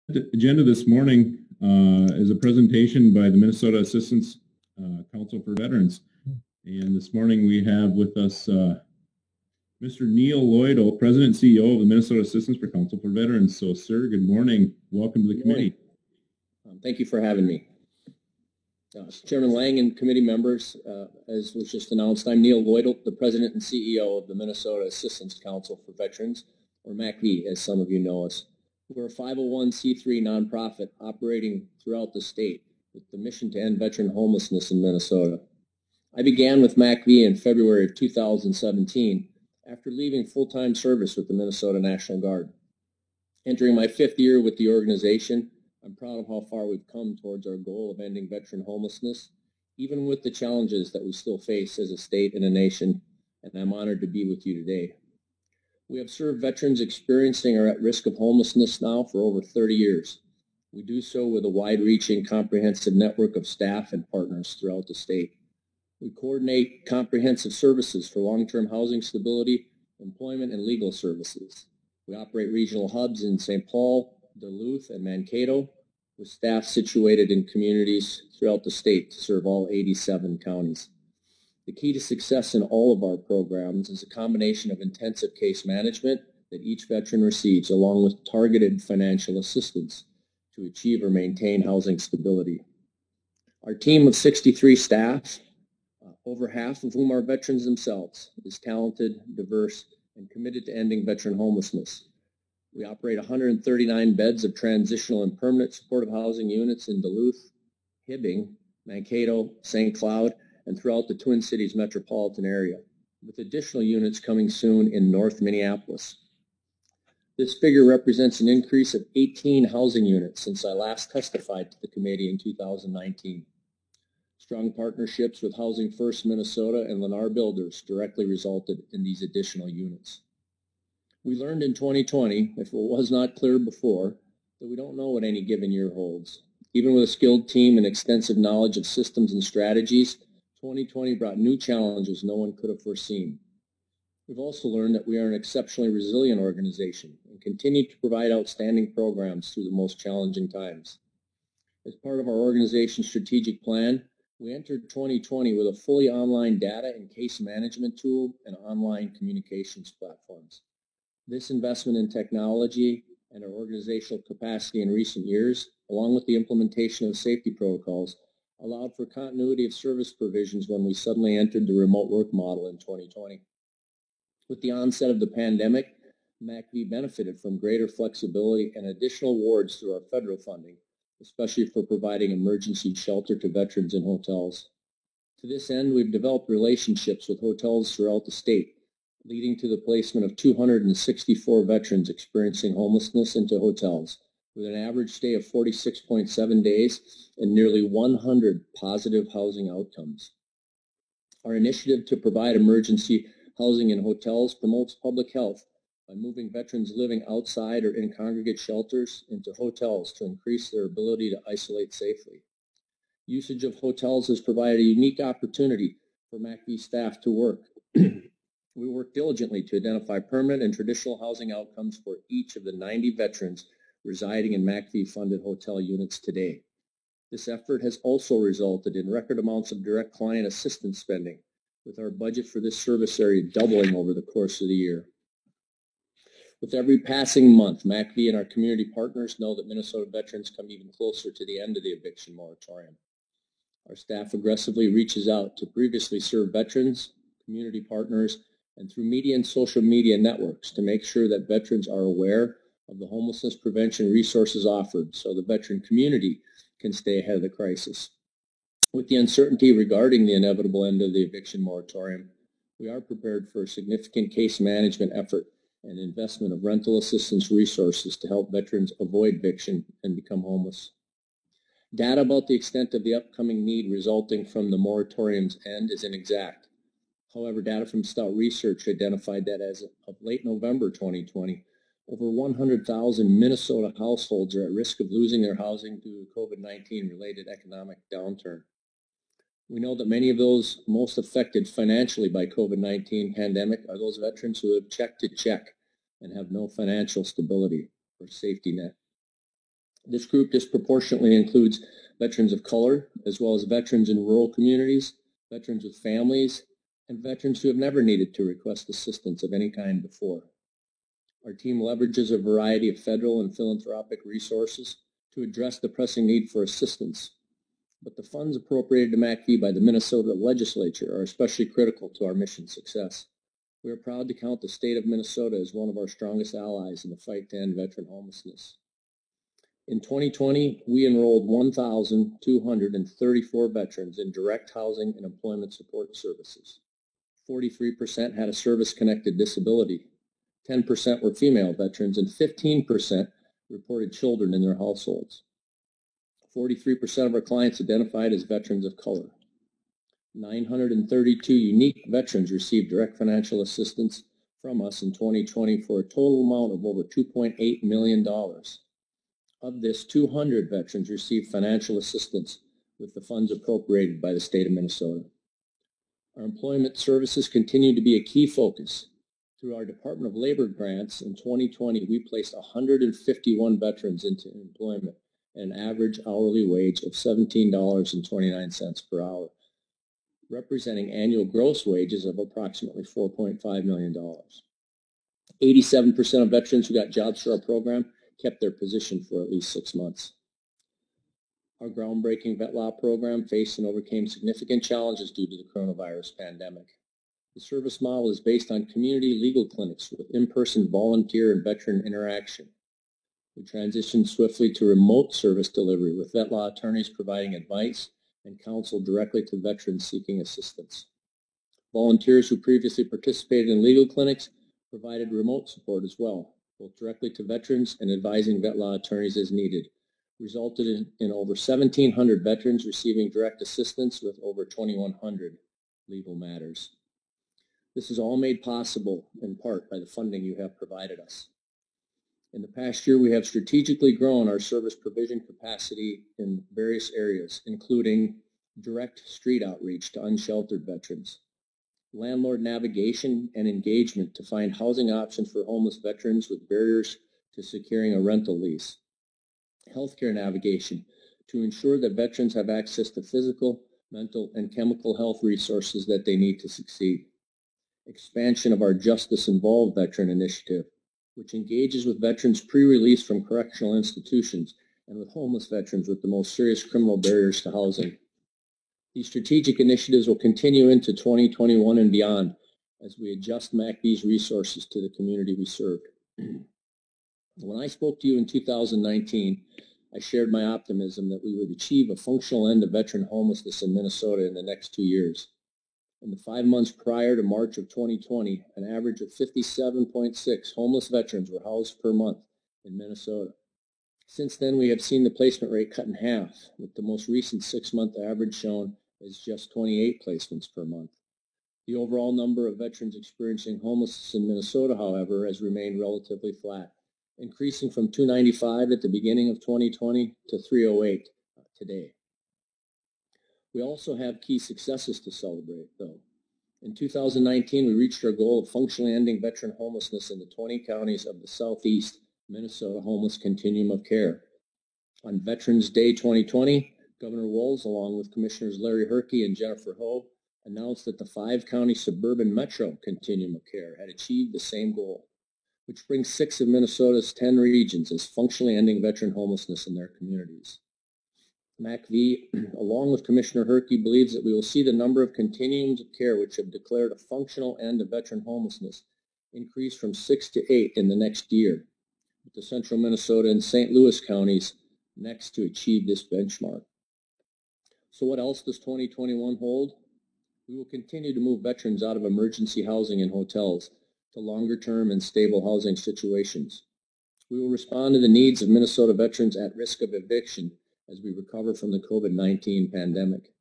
The agenda this morning is a presentation by the Minnesota Assistance Council for Veterans. And this morning we have with us Mr. Neil Lloydell, President and CEO of the Minnesota Assistance for Council for Veterans. So, sir, good morning. Welcome to the committee. Thank you for having me. Chairman Lang and committee members, as was just announced, I'm Neil Lloydell, the President and CEO of the Minnesota Assistance Council for Veterans, or MACV, as some of you know us. We're a 501c3 nonprofit operating throughout the state with the mission to end veteran homelessness in Minnesota. I began with MACV in February of 2017 after leaving full-time service with the Minnesota National Guard. Entering my 5th year with the organization, I'm proud of how far we've come towards our goal of ending veteran homelessness, even with the challenges that we still face as a state and a nation, and I'm honored to be with you today. We have served veterans experiencing or at risk of homelessness now for over 30 years. We do so with a wide-reaching, comprehensive network of staff and partners throughout the state. We coordinate comprehensive services for long-term housing stability, employment, and legal services. We operate regional hubs in St. Paul, Duluth, and Mankato, with staff situated in communities throughout the state to serve all 87 counties. The key to success in all of our programs is a combination of intensive case management that each veteran receives, along with targeted financial assistance to achieve or maintain housing stability. Our team of 63 staff, over half of whom are veterans themselves, is talented, diverse, and committed to ending veteran homelessness. We operate 139 beds of transitional and permanent supportive housing units in Duluth, Hibbing, Mankato, St. Cloud, and throughout the Twin Cities metropolitan area, with additional units coming soon in North Minneapolis. This figure represents an increase of 18 housing units since I last testified to the committee in 2019. Strong partnerships with Housing First Minnesota and Lennar Builders directly resulted in these additional units. We learned in 2020, if it was not clear before, that we don't know what any given year holds. Even with a skilled team and extensive knowledge of systems and strategies, 2020 brought new challenges no one could have foreseen. We've also learned that we are an exceptionally resilient organization and continue to provide outstanding programs through the most challenging times. As part of our organization's strategic plan, we entered 2020 with a fully online data and case management tool and online communications platforms. This investment in technology and our organizational capacity in recent years, along with the implementation of safety protocols, allowed for continuity of service provisions when we suddenly entered the remote work model in 2020. With the onset of the pandemic, MACV benefited from greater flexibility and additional awards through our federal funding, especially for providing emergency shelter to veterans in hotels. To this end, we've developed relationships with hotels throughout the state, leading to the placement of 264 veterans experiencing homelessness into hotels, with an average stay of 46.7 days and nearly 100 positive housing outcomes. Our initiative to provide emergency housing in hotels promotes public health by moving veterans living outside or in congregate shelters into hotels to increase their ability to isolate safely. Usage of hotels has provided a unique opportunity for MACV staff to work. We work diligently to identify permanent and traditional housing outcomes for each of the 90 veterans residing in MACV-funded hotel units today. This effort has also resulted in record amounts of direct client assistance spending, with our budget for this service area doubling over the course of the year. With every passing month, MACV and our community partners know that Minnesota veterans come even closer to the end of the eviction moratorium. Our staff aggressively reaches out to previously served veterans, community partners, and through media and social media networks to make sure that veterans are aware of the homelessness prevention resources offered so the veteran community can stay ahead of the crisis. With the uncertainty regarding the inevitable end of the eviction moratorium, we are prepared for a significant case management effort and investment of rental assistance resources to help veterans avoid eviction and become homeless. Data about the extent of the upcoming need resulting from the moratorium's end is inexact. However, data from Stout Research identified that as of late November 2020, over 100,000 Minnesota households are at risk of losing their housing due to COVID-19 related economic downturn. We know that many of those most affected financially by COVID-19 pandemic are those veterans who have check to check and have no financial stability or safety net. This group disproportionately includes veterans of color, as well as veterans in rural communities, veterans with families, and veterans who have never needed to request assistance of any kind before. Our team leverages a variety of federal and philanthropic resources to address the pressing need for assistance, but the funds appropriated to MACV by the Minnesota legislature are especially critical to our mission success. We are proud to count the state of Minnesota as one of our strongest allies in the fight to end veteran homelessness. In 2020, we enrolled 1,234 veterans in direct housing and employment support services. 43% had a service-connected disability. 10% were female veterans, and 15% reported children in their households. 43% of our clients identified as veterans of color. 932 unique veterans received direct financial assistance from us in 2020 for a total amount of over $2.8 million. Of this, 200 veterans received financial assistance with the funds appropriated by the state of Minnesota. Our employment services continue to be a key focus. Through our Department of Labor grants in 2020, we placed 151 veterans into employment at an average hourly wage of $17.29 per hour, representing annual gross wages of approximately $4.5 million. 87% of veterans who got jobs through our program kept their position for at least 6 months. Our groundbreaking vet law program faced and overcame significant challenges due to the coronavirus pandemic. The service model is based on community legal clinics with in-person volunteer and veteran interaction. We transitioned swiftly to remote service delivery with vet law attorneys providing advice and counsel directly to veterans seeking assistance. Volunteers who previously participated in legal clinics provided remote support as well, both directly to veterans and advising vet law attorneys as needed, resulted in over 1,700 veterans receiving direct assistance with over 2,100 legal matters. This is all made possible in part by the funding you have provided us. In the past year, we have strategically grown our service provision capacity in various areas, including direct street outreach to unsheltered veterans, landlord navigation and engagement to find housing options for homeless veterans with barriers to securing a rental lease, healthcare navigation to ensure that veterans have access to physical, mental, and chemical health resources that they need to succeed, expansion of our Justice Involved Veteran Initiative, which engages with veterans pre-release from correctional institutions and with homeless veterans with the most serious criminal barriers to housing. These strategic initiatives will continue into 2021 and beyond as we adjust MACV's resources to the community we serve. When I spoke to you in 2019, I shared my optimism that we would achieve a functional end to veteran homelessness in Minnesota in the next 2 years. In the 5 months prior to March of 2020, an average of 57.6 homeless veterans were housed per month in Minnesota. Since then, we have seen the placement rate cut in half, with the most recent 6-month average shown as just 28 placements per month. The overall number of veterans experiencing homelessness in Minnesota, however, has remained relatively flat, increasing from 295 at the beginning of 2020 to 308 today. We also have key successes to celebrate, though. In 2019, we reached our goal of functionally ending veteran homelessness in the 20 counties of the Southeast Minnesota Homeless Continuum of Care. On Veterans Day 2020, Governor Wolz, along with Commissioners Larry Herkey and Jennifer Ho, announced that the 5-county suburban metro continuum of care had achieved the same goal, which brings 6 of Minnesota's 10 regions as functionally ending veteran homelessness in their communities. MACV, along with Commissioner Herkey, believes that we will see the number of continuums of care which have declared a functional end of veteran homelessness increase from 6 to 8 in the next year, with the central Minnesota and St. Louis counties next to achieve this benchmark. So what else does 2021 hold? We will continue to move veterans out of emergency housing and hotels to longer-term and stable housing situations. We will respond to the needs of Minnesota veterans at risk of eviction as we recover from the COVID-19 pandemic.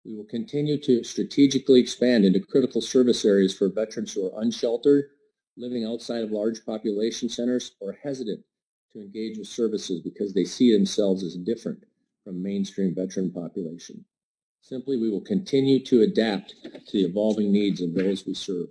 We will continue to strategically expand into critical service areas for veterans who are unsheltered, living outside of large population centers, or hesitant to engage with services because they see themselves as different from mainstream veteran population. Simply, we will continue to adapt to the evolving needs of those we serve.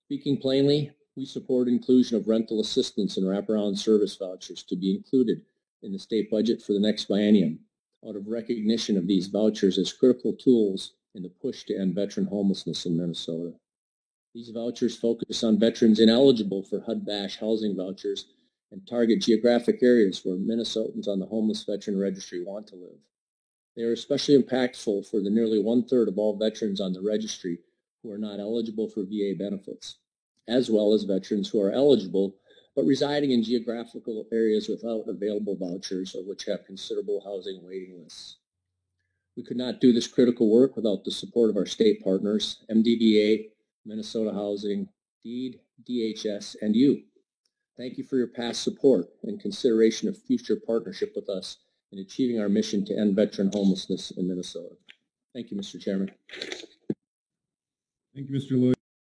Speaking plainly, we support inclusion of rental assistance and wraparound service vouchers to be included in the state budget for the next biennium out of recognition of these vouchers as critical tools in the push to end veteran homelessness in Minnesota. These vouchers focus on veterans ineligible for HUD-VASH housing vouchers and target geographic areas where Minnesotans on the Homeless Veteran Registry want to live. They are especially impactful for the nearly 1/3 of all veterans on the registry who are not eligible for VA benefits, as well as veterans who are eligible but residing in geographical areas without available vouchers or which have considerable housing waiting lists. We could not do this critical work without the support of our state partners, MDVA, Minnesota Housing, DEED, DHS, and you. Thank you for your past support and consideration of future partnership with us in achieving our mission to end veteran homelessness in Minnesota. Thank you, Mr. Chairman. Thank you, Mr. Lloyd.